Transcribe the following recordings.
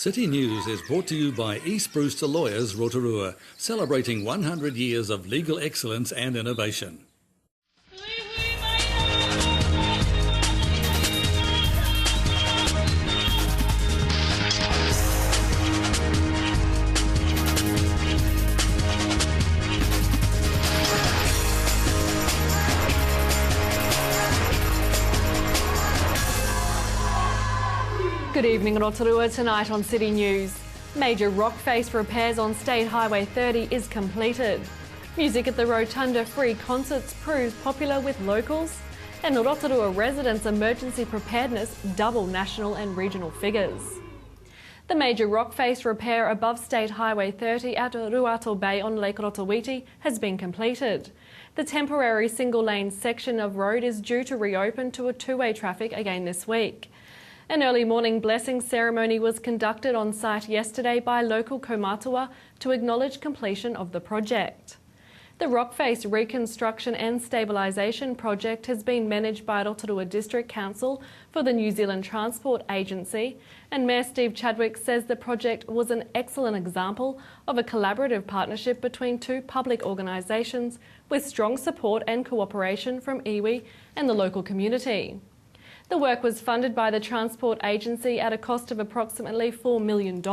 City News is brought to you by East Brewster Lawyers Rotorua, celebrating 100 years of legal excellence and innovation. Good evening, Rotorua. Tonight on City News. Major rock face repairs on State Highway 30 is completed. Music at the Rotunda free concerts proves popular with locals. And Rotorua residents' emergency preparedness double national and regional figures. The major rock face repair above State Highway 30 at Ruato Bay on Lake Rotowiti has been completed. The temporary single-lane section of road is due to reopen to a two-way traffic again this week. An early morning blessing ceremony was conducted on site yesterday by local kaumātua to acknowledge completion of the project. The Rockface Reconstruction and Stabilisation Project has been managed by Rotorua District Council for the New Zealand Transport Agency, and Mayor Steve Chadwick says the project was an excellent example of a collaborative partnership between two public organisations with strong support and cooperation from iwi and the local community. The work was funded by the Transport Agency at a cost of approximately $4 million.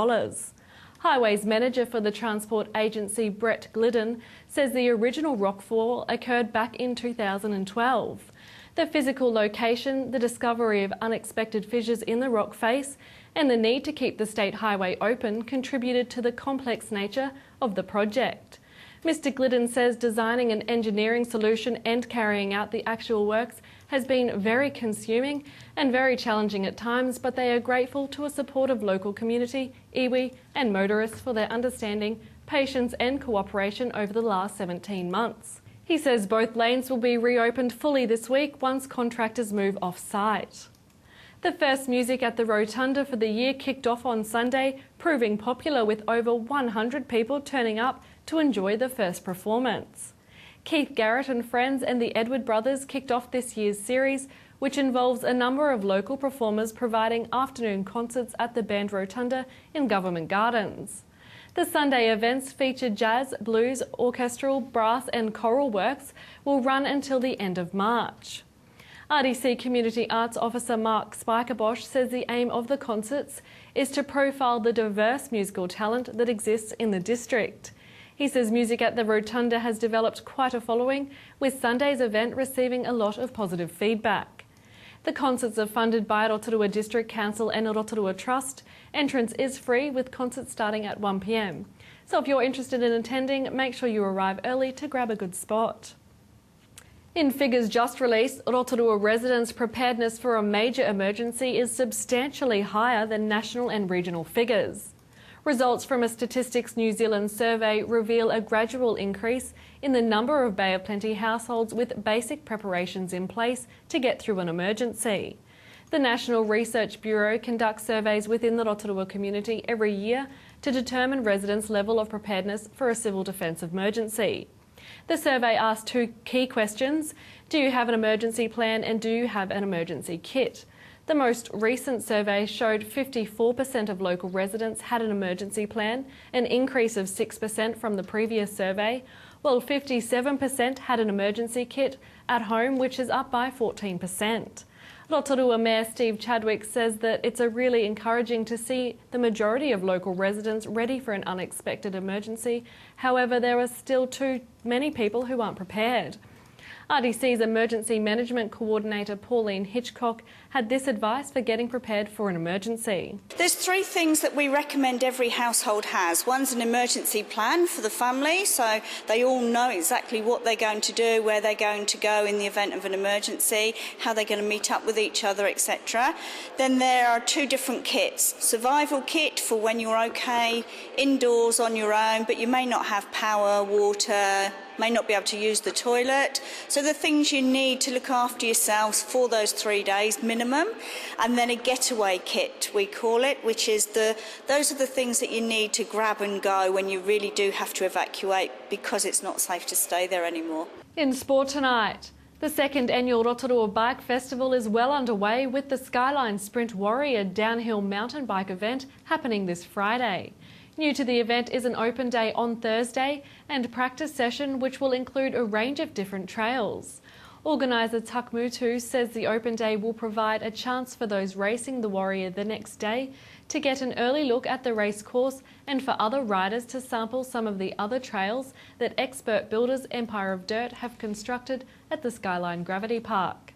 Highways Manager for the Transport Agency, Brett Glidden, says the original rockfall occurred back in 2012. The physical location, the discovery of unexpected fissures in the rock face, and the need to keep the state highway open contributed to the complex nature of the project. Mr. Glidden says designing an engineering solution and carrying out the actual works has been very consuming and very challenging at times, but they are grateful to a supportive local community, iwi and motorists for their understanding, patience and cooperation over the last 17 months. He says both lanes will be reopened fully this week once contractors move off-site. The first music at the Rotunda for the year kicked off on Sunday, proving popular with over 100 people turning up to enjoy the first performance. Keith Garrett and friends and the Edward Brothers kicked off this year's series, which involves a number of local performers providing afternoon concerts at the Band Rotunda in Government Gardens. The Sunday events feature jazz, blues, orchestral, brass and choral works will run until the end of March. RDC Community Arts Officer Mark Spikerbosch says the aim of the concerts is to profile the diverse musical talent that exists in the district. He says music at the Rotunda has developed quite a following, with Sunday's event receiving a lot of positive feedback. The concerts are funded by Rotorua District Council and Rotorua Trust. Entrance is free, with concerts starting at 1 p.m. So if you're interested in attending, make sure you arrive early to grab a good spot. In figures just released, Rotorua residents' preparedness for a major emergency is substantially higher than national and regional figures. Results from a Statistics New Zealand survey reveal a gradual increase in the number of Bay of Plenty households with basic preparations in place to get through an emergency. The National Research Bureau conducts surveys within the Rotorua community every year to determine residents' level of preparedness for a civil defence emergency. The survey asked two key questions: do you have an emergency plan and do you have an emergency kit? The most recent survey showed 54% of local residents had an emergency plan, an increase of 6% from the previous survey, while 57% had an emergency kit at home, which is up by 14%. Rotorua Mayor Steve Chadwick says that it's really encouraging to see the majority of local residents ready for an unexpected emergency. However, there are still too many people who aren't prepared. RDC's Emergency Management Coordinator Pauline Hitchcock had this advice for getting prepared for an emergency. There's three things that we recommend every household has. One's an emergency plan for the family, so they all know exactly what they're going to do, where they're going to go in the event of an emergency, how they're going to meet up with each other, etc. Then there are two different kits. Survival kit for when you're okay, indoors on your own, but you may not have power, water, may not be able to use the toilet. So the things you need to look after yourselves for those 3 days minimum. And then a getaway kit, we call it, which is those are the things that you need to grab and go when you really do have to evacuate because it's not safe to stay there anymore. In sport tonight, The second annual Rotorua Bike Festival is well underway with the Skyline Sprint Warrior downhill mountain bike event happening this Friday. New to the event is an open day on Thursday and practice session which will include a range of different trails. Organiser Tuck Mutu says the open day will provide a chance for those racing the Warrior the next day to get an early look at the race course and for other riders to sample some of the other trails that expert builders Empire of Dirt have constructed at the Skyline Gravity Park.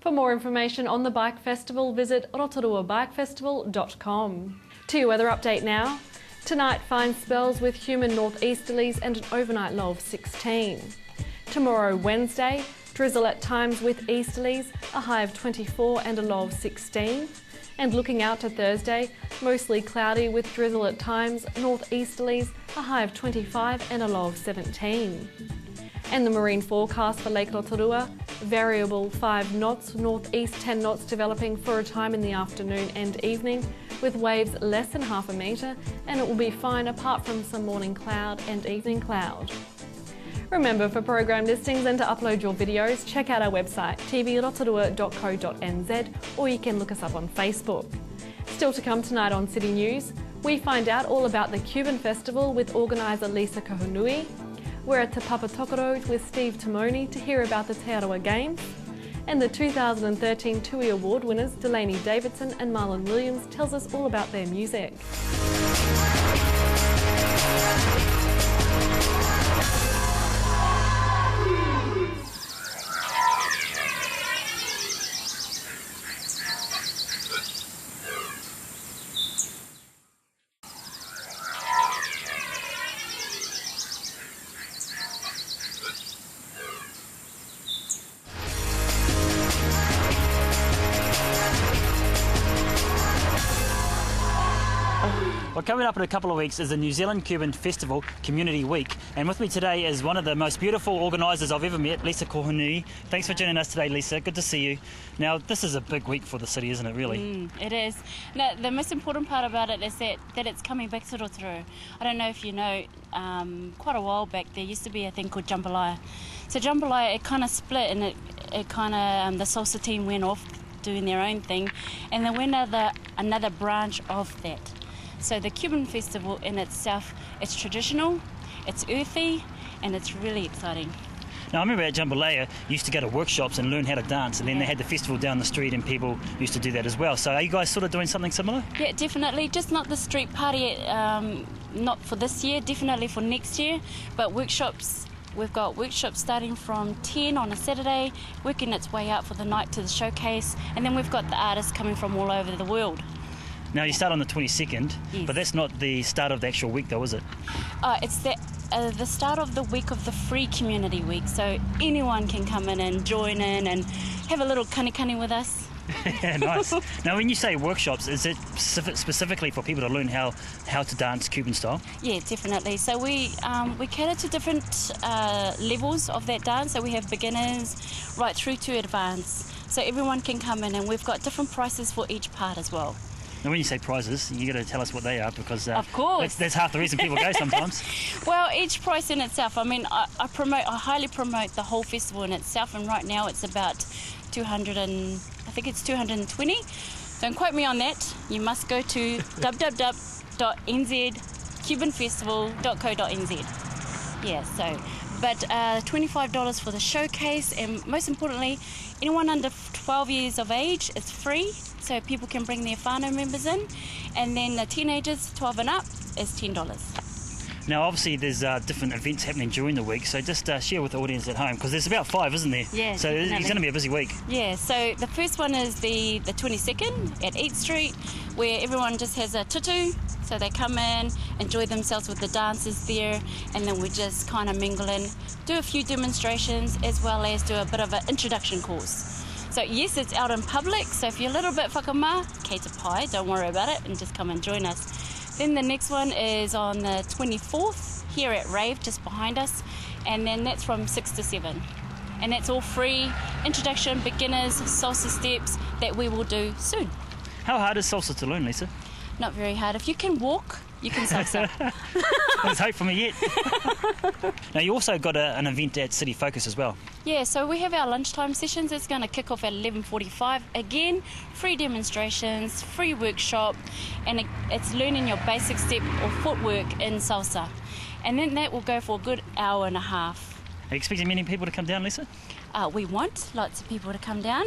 For more information on the Bike Festival, visit rotoruabikefestival.com. To your weather update now. Tonight, fine spells with humid northeasterlies and an overnight low of 16. Tomorrow, Wednesday, drizzle at times with easterlies, a high of 24 and a low of 16. And looking out to Thursday, mostly cloudy with drizzle at times, northeasterlies, a high of 25 and a low of 17. And the marine forecast for Lake Rotorua, variable 5 knots, northeast 10 knots developing for a time in the afternoon and evening, with waves less than half a metre, and it will be fine apart from some morning cloud and evening cloud. Remember, for program listings and to upload your videos, check out our website tvrotorua.co.nz, or you can look us up on Facebook. Still to come tonight on City News, we find out all about the Cuban Festival with organiser Lisa Kohunui. We're at Te Papatokoro with Steve Timoni to hear about the Te Arawa Games. And the 2013 TUI Award winners Delaney Davidson and Marlon Williams tells us all about their music. Well, coming up in a couple of weeks is the New Zealand Cuban Festival Community Week, and with me today is one of the most beautiful organisers I've ever met, Lisa Kohunui. Thanks for joining us today, Lisa. Good to see you. Now, this is a big week for the city, isn't it, really? It is. Now, the most important part about it is that it's coming back to Rotorua. I don't know if you know, quite a while back there used to be a thing called Jambalaya. So Jambalaya, it kind of split, and it kind of, the salsa team went off doing their own thing, and they went another branch of that. So the Cuban Festival in itself, it's traditional, it's earthy, and it's really exciting. Now, I remember at Jambalaya, you used to go to workshops and learn how to dance, and then they had the festival down the street and people used to do that as well. So are you guys sort of doing something similar? Yeah, definitely. Just not the street party, not for this year, definitely for next year, but workshops. We've got workshops starting from 10 on a Saturday, working its way up for the night to the showcase, and then we've got the artists coming from all over the world. Now, you start on the 22nd, Yes. but that's not the start of the actual week, though, is it? It's the start of the week of the free community week, so anyone can come in and join in and have a little kani with us. Yeah, nice. Now, when you say workshops, is it specifically for people to learn how to dance Cuban style? Yeah, definitely. So we cater to different levels of that dance. So we have beginners right through to advanced. So everyone can come in, and we've got different prices for each part as well. Now, when you say prizes, you got to tell us what they are, because Of course. that's half the reason people go sometimes. Well, each price in itself, I mean, I highly promote the whole festival in itself, and right now it's about 220. Don't quote me on that. You must go to www.nzcubanfestival.co.nz. Yeah, so, but $25 for the showcase, and most importantly, anyone under 12 years of age, it's free. So people can bring their whānau members in, and then the teenagers 12 and up is $10. Now, obviously, there's different events happening during the week, so just share with the audience at home, because there's about 5, isn't there? Yeah, so definitely. it's going to be a busy week. Yeah, so the first one is the 22nd at 8th Street, where everyone just has a tutu, so they come in, enjoy themselves with the dancers there, and then we just kind of mingle in, do a few demonstrations, as well as do a bit of an introduction course. So yes, it's out in public, so if you're a little bit whakamā, kei te pai, don't worry about it, and just come and join us. Then the next one is on the 24th, here at Rave, just behind us, and then that's from 6 to 7. And that's all free, introduction, beginners, salsa steps that we will do soon. How hard is salsa to learn, Lisa? Not very hard. If you can walk, you can salsa. There's hope for me yet. Now, you also got an event at City Focus as well. Yeah, so we have our lunchtime sessions. It's going to kick off at 11:45. Again, free demonstrations, free workshop, and it's learning your basic step or footwork in salsa. And then that will go for a good hour and a half. Are you expecting many people to come down, Lisa? We want lots of people to come down.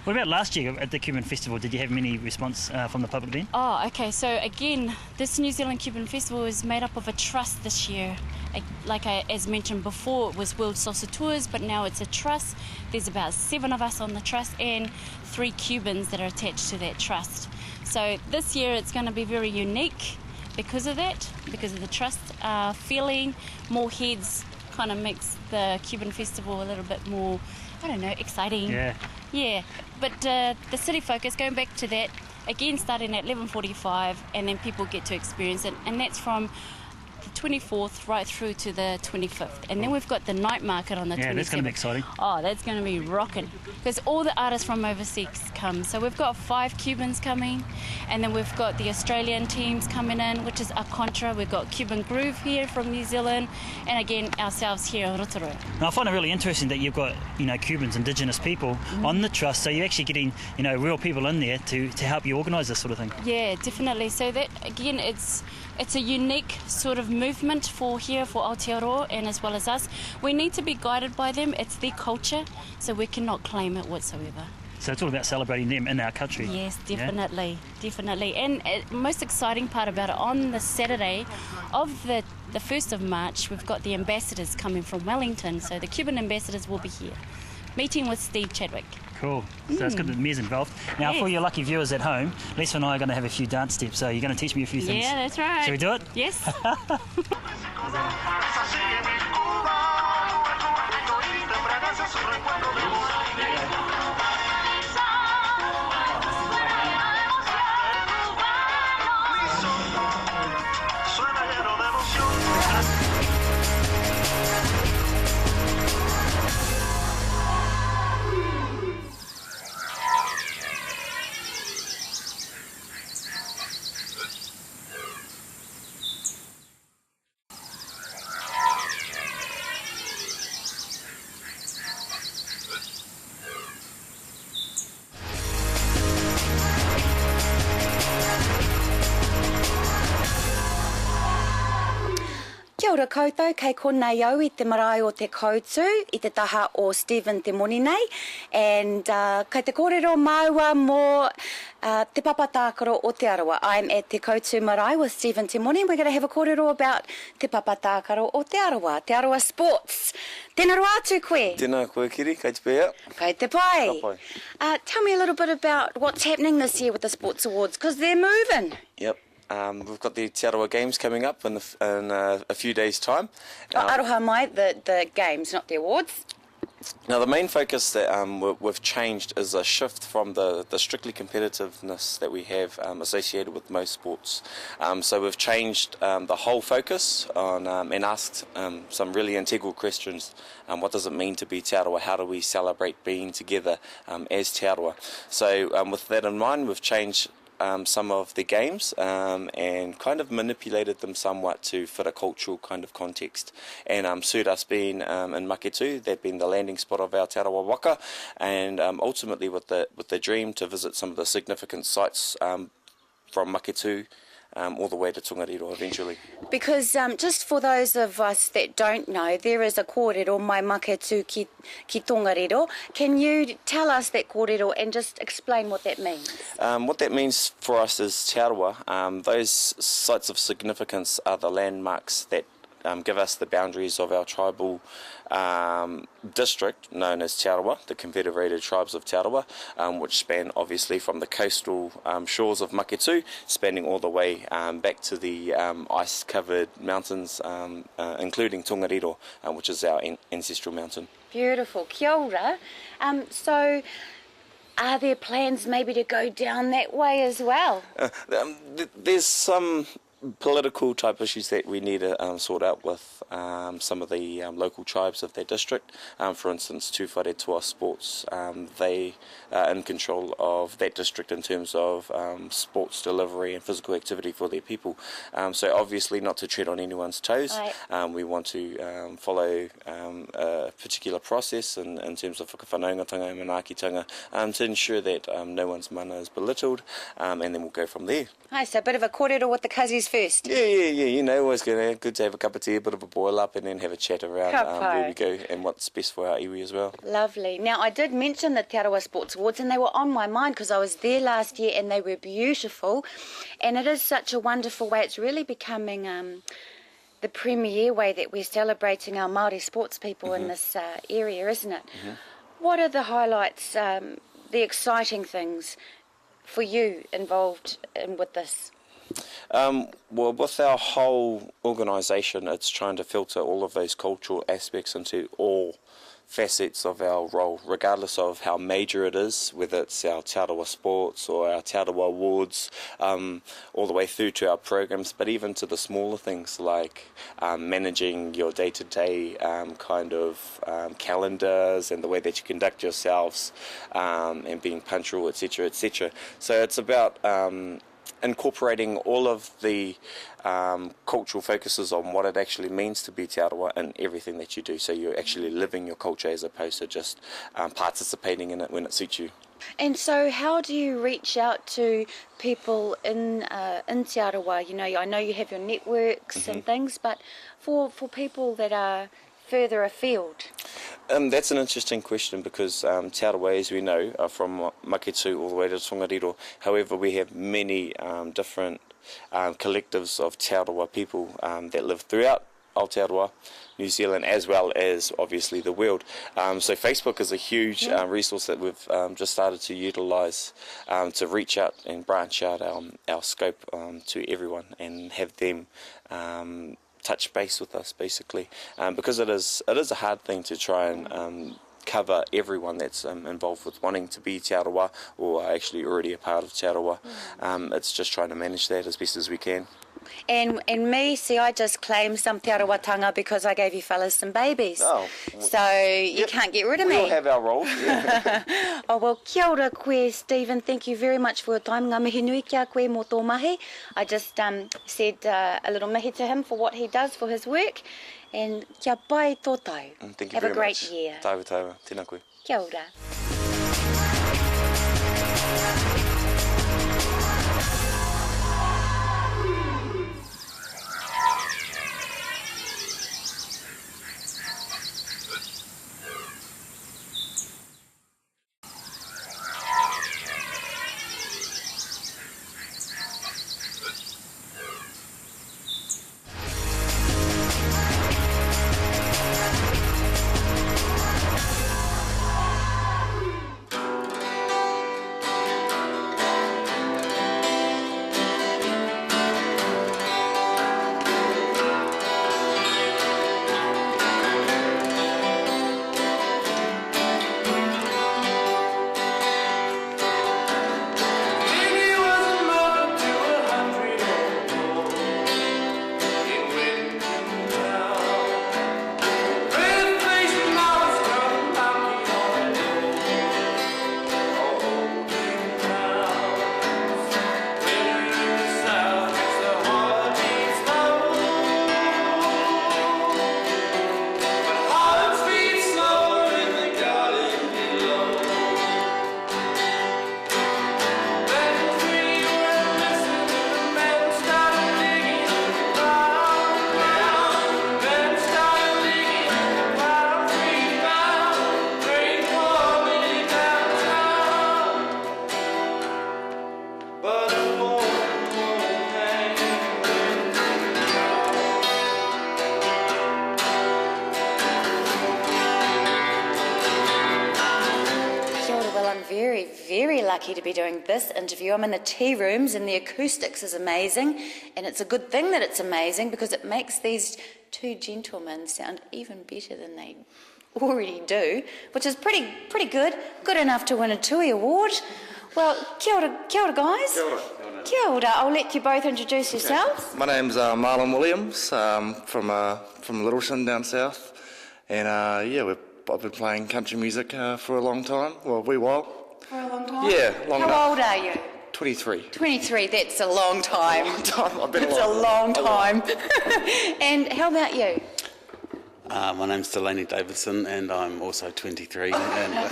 What about last year at the Cuban Festival? Did you have many response from the public then? Oh, okay. So again, this New Zealand Cuban Festival is made up of a trust this year. As mentioned before, it was World Salsa Tours, but now it's a trust. There's about 7 of us on the trust and 3 Cubans that are attached to that trust. So this year it's going to be very unique because of that, because of the trust feeling. More heads kind of makes the Cuban Festival a little bit more, I don't know, exciting. Yeah. But the city focus, going back to that, again starting at 11:45, and then people get to experience it, and that's from the 24th right through to the 25th. And then we've got the night market on the 27th. Yeah, that's going to be exciting. Oh, that's going to be rocking, because all the artists from overseas come. So we've got 5 Cubans coming, and then we've got the Australian teams coming in, which is A Contra. We've got Cuban Groove here from New Zealand, and again ourselves here in Rotorua. Now, I find it really interesting that you've got, Cubans, Indigenous people on the trust, so you're actually getting, real people in there to help you organise this sort of thing. Yeah, definitely. So that, again, it's a unique sort of movement for Aotearoa and as well as us. We need to be guided by them. It's their culture, so we cannot claim it whatsoever. So it's all about celebrating them in our country. Yes, definitely, definitely. And most exciting part about it, on the Saturday of the 1st of March, we've got the ambassadors coming from Wellington. So the Cuban ambassadors will be here, meeting with Steve Chadwick. Cool. So it's good that Mia's involved. Now, for your lucky viewers at home, Lisa and I are going to have a few dance steps, so you're going to teach me a few things. Yeah, that's right. Shall we do it? Yes. Kia ora koutou, kei konei au I te marae o te koutu, I te taha o Stephen te moni nei, and kei te kōrero maua mō te papatākaro o te arawa. I'm at te koutu marae with Stephen te moni, and we're going to have a kōrero about te papatākaro o te arawa sports. Tēnā roa atu koe. Tēnā koe kiri, kei te pēa. Kei te pai. Ka pai. Tell me a little bit about what's happening this year with the Sports Awards, because they're moving. Yep. We've got the Te Arawa Games coming up in a few days' time. Aroha mai, the games, not the awards. Now, the main focus that we've changed is a shift from the strictly competitiveness that we have associated with most sports. So we've changed the whole focus on and asked some really integral questions. What does it mean to be Te Arawa? How do we celebrate being together as Te Arawa? So with that in mind, we've changed some of the games and kind of manipulated them somewhat to fit a cultural kind of context, and suit us being in Maketu, that being the landing spot of our Te Arawa waka, and ultimately with the dream to visit some of the significant sites from Maketu all the way to Tongariro eventually. Because just for those of us that don't know, there is a kōrero, mai Maketu ki Tongariro. Can you tell us that kōrero and just explain what that means? What that means for us is Te Arawa. Those sites of significance are the landmarks that give us the boundaries of our tribal district known as Te Arawa, the Confederated Tribes of Te Arawa, which span obviously from the coastal shores of Maketu, spanning all the way back to the ice-covered mountains, including Tongariro, which is our ancestral mountain. Beautiful. Kia ora. So, are there plans maybe to go down that way as well? There's some political type issues that we need to sort out with some of the local tribes of their district. For instance, Tū Whare Toa Sports, they are in control of that district in terms of sports delivery and physical activity for their people. So obviously not to tread on anyone's toes. Right. We want to follow a particular process in terms of whakawhanaungatanga and manaakitanga to ensure that no one's mana is belittled, and then we'll go from there. Hi, so a bit of a kōrero with the cousins first. Yeah, you know, always good to have a cup of tea, a bit of a boil up, and then have a chat around where we go and what's best for our iwi as well. Lovely. Now, I did mention the Te Arawa Sports Awards, and they were on my mind because I was there last year and they were beautiful. And it is such a wonderful way. It's really becoming the premier way that we're celebrating our Māori sports people in this area, isn't it? What are the highlights, the exciting things for you involved with this? Well, with our whole organisation, it's trying to filter all of those cultural aspects into all facets of our role, regardless of how major it is, whether it's our Te Arawa Sports or our Te Arawa Awards, all the way through to our programs, but even to the smaller things like managing your day-to-day kind of calendars and the way that you conduct yourselves and being punctual, etc., etc. So it's about incorporating all of the cultural focuses on what it actually means to be Te Arawa in everything that you do. So you're actually living your culture as opposed to just participating in it when it suits you. And so how do you reach out to people in Te Arawa? You know, I know you have your networks and things, but for people that are further afield? That's an interesting question because Te Arawa, as we know, are from Maketu all the way to Tongariro. However, we have many different collectives of Te Arawa people that live throughout Aotearoa, New Zealand, as well as obviously the world. So Facebook is a huge resource that we've just started to utilise to reach out and branch out our scope to everyone and have them touch base with us, basically, because it is a hard thing to try and cover everyone that's involved with wanting to be Te Arawa or are actually already a part of Te Arawa. It's just trying to manage that as best as we can. And me, see, I just claimed some Te Arawatanga because I gave you fellas some babies. Oh. So you can't get rid of me. We all have our roles. Yeah. Oh, well, kia ora koe, Stephen. Thank you very much for your time. Ngā mihi nui kia koe mō tō mahi. I just said a little mihi to him for what he does for his work. And kia pai tō tau. Thank you have very a great much. year. Taua taua. Tēnā koe. Kia ora. Very lucky to be doing this interview. I'm in the tea rooms and the acoustics is amazing, and it's a good thing that it's amazing because it makes these two gentlemen sound even better than they already do, which is pretty good enough to win a TUI award. Well, kia ora guys. Kia ora. Kia ora, I'll let you both introduce yourselves. My name's Marlon Williams from Littleton down south, and I've been playing country music for a long time. Well, a wee while. For a long time? Yeah, long time. How old are you? 23. 23, that's a long time. I've been It's a long time. And how about you? My name's Delaney Davidson and I'm also 23 and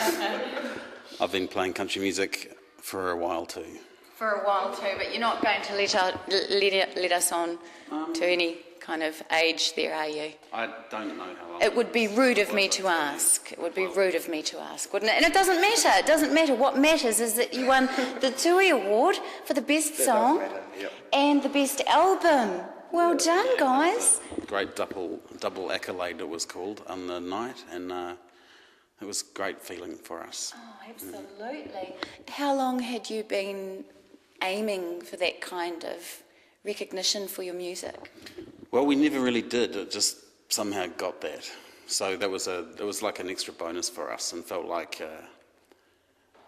I've been playing country music for a while too. For a while too, but you're not going to let us on to any kind of age there, are you? I don't know how long. It would be rude of me to ask. It would be rude of me to ask, wouldn't it? And it doesn't matter. It doesn't matter. What matters is that you won the TUI Award for the best song and the best album. Well done, guys. Great double accolade it was called on the night, and it was a great feeling for us. Oh, absolutely. How long had you been aiming for that kind of recognition for your music? Well, we never really did. It just somehow got that. So it was like an extra bonus for us, and felt like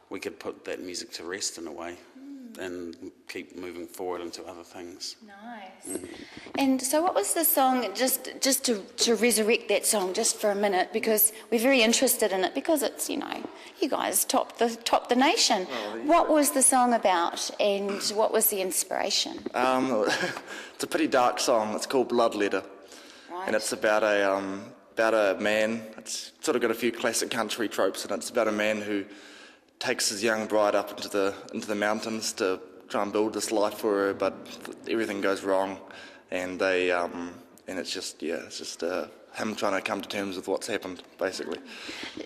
we could put that music to rest in a way. And keep moving forward into other things. Nice. And so what was the song, just to resurrect that song just for a minute, because we're very interested in it, because it's, you guys topped the nation. What was the song about, and what was the inspiration? It's a pretty dark song. It's called Blood Letter. Right. And it's about a man. It's sort of got a few classic country tropes, and it's about a man who takes his young bride up into the mountains to try and build this life for her, but everything goes wrong, and it's just him trying to come to terms with what's happened, basically.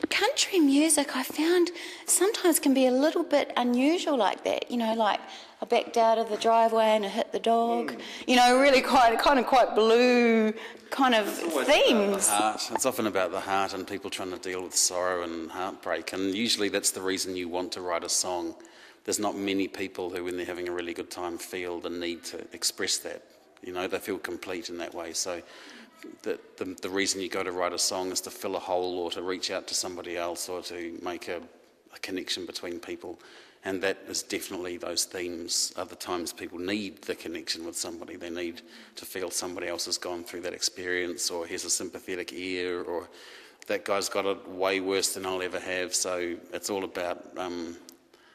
Country music, I found, sometimes can be a little bit unusual like that. Like I backed out of the driveway and I hit the dog. Really quite blue kind of themes. It's often about the heart and people trying to deal with sorrow and heartbreak, and usually that's the reason you want to write a song. There's not many people who, when they're having a really good time, feel the need to express that. They feel complete in that way. So the reason you go to write a song is to fill a hole or to reach out to somebody else or to make a connection between people. And that is definitely those themes. Other times people need the connection with somebody. They need to feel somebody else has gone through that experience, or has a sympathetic ear, or that guy's got it way worse than I'll ever have. So it's all about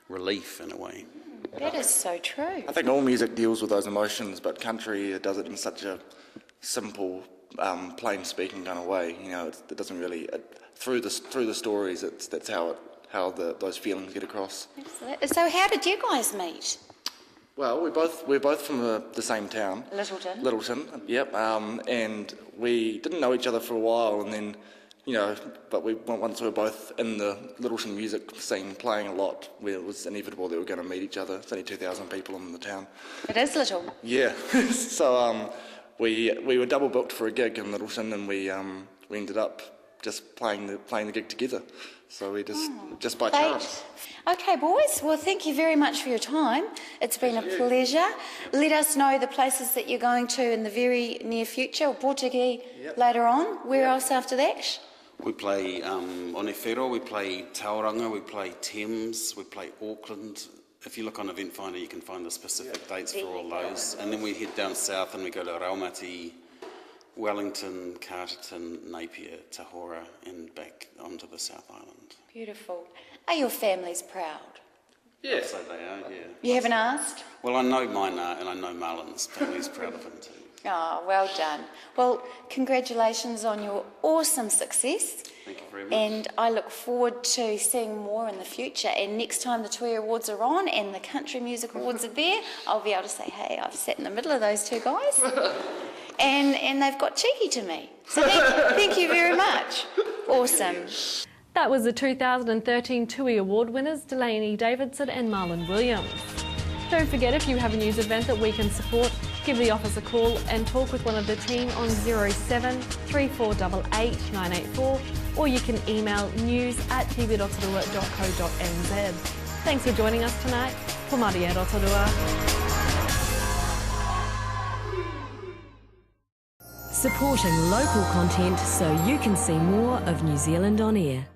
relief in a way. That is so true. I think all music deals with those emotions, but country does it in such a simple, plain speaking kind of way. It doesn't really through the stories. That's how those feelings get across. So how did you guys meet? Well, we're both from the same town. Littleton, yep. And we didn't know each other for a while, and then, but once we were both in the Littleton music scene playing a lot, it was inevitable that we were going to meet each other. It's only 2,000 people in the town. It is little. Yeah. So we were double booked for a gig in Littleton, and we ended up just playing the gig together. So we just by chance. Okay, boys. Well, thank you very much for your time. It's been a pleasure. Let us know the places that you're going to in the very near future, or Portuguese later on. Where else after that? We play Onefero, we play Tauranga, we play Thames, we play Auckland. If you look on Event Finder, you can find the specific dates for all those. And then we head down south and we go to Raumati, Wellington, Carterton, Napier, Tahora, and back onto the South Island. Beautiful. Are your families proud? Yeah. So they are, yeah. You haven't asked? Well, I know mine are, and I know Marlon's family's proud of him too. Oh, well done. Well, congratulations on your awesome success. Thank you very much. And I look forward to seeing more in the future. And next time the TUI Awards are on and the Country Music Awards are there, I'll be able to say, hey, I've sat in the middle of those two guys. And they've got cheeky to me. So thank you very much. Awesome. That was the 2013 TUI Award winners Delaney Davidson and Marlon Williams. Don't forget, if you have a news event that we can support, give the office a call and talk with one of the team on 07 3488 984, or you can email news@tv.rotorua.co.nz. Thanks for joining us tonight. Ko Maria Rotorua. Supporting local content so you can see more of New Zealand on air.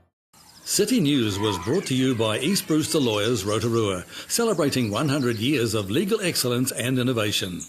City News was brought to you by East Brewster Lawyers Rotorua, celebrating 100 years of legal excellence and innovation.